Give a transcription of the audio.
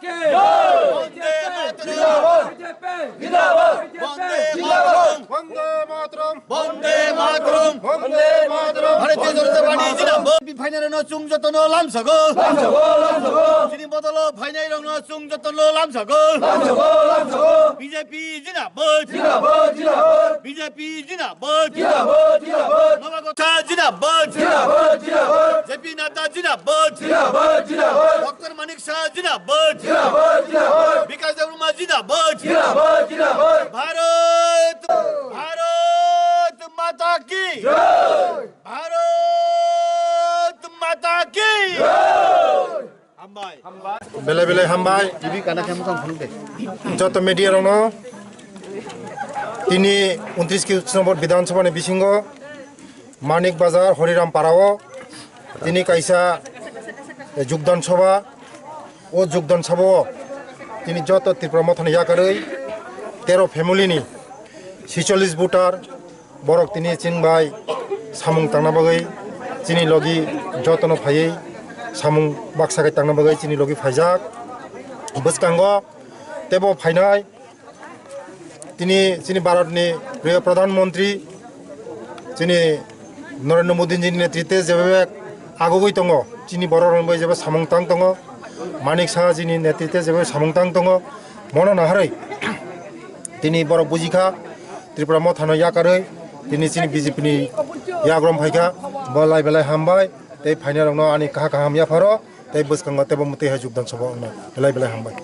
की वंदे मातरम वंदे मातरम वंदे मातरम भारतीय जनता पार्टी जिंदाबाद फाइनल न चुङ जतन लामसको सिनी बदल फाइनल न चुङ जतन लामसको बीजेपी जिंदाबाद बीजेपी जिंदाबाद नवगोथा जिंदाबाद जेपी नड्डा जिंदाबाद डॉक्टर मानिक शाह जिंदाबाद विकास देवरुमा जिंदाबाद भारत भारत माता की भारत माता की बेले बेले हामबाय जत मीडिया रंग তিনি 29 নম্বর বিধানসভা বিসিঙ্গ মানিক বাজার হরিরাম পাড়াও তিনি কাইসা যোগদান সভা ও যোগদান সভা তিনি যত ত্রিপুরা মথন ইয়াকারই 13 ফ্যামিলিনি 46 ভোটার বরক তিনি চিনবাই সামুং তাंनाबागै চিনি লগি যতন ফাयै সামুং বাক্সাগাय तांनाबागै চিনি লগি ফাইজাক বসকাঙ্গ তেবো ফাইনাই তিনি চিনি ভারতনি প্রিয় প্রধানমন্ত্রী চিনি নরেন্দ্র মোদীজিनि নেতৃত্বে যেভাবে আগগৈ দङ চিনি बर' रंबै जेबो सामंतां दङ मानिक साहाजिनि नेतृत्वे जेबो सामंतां दङ मन नाहारै তিনি बर' बुजिखा त्रिपुरा मथानो याकारै তিনি চিনি বিজেপিनि याग्रम फाइखा बलाय बेलाय हामबाय ते फाइनालावनो आनि काहा काहाम याफारो ते बसकांग तेबो मते जोगदान सभा बेलाय बेलाय हामबाय।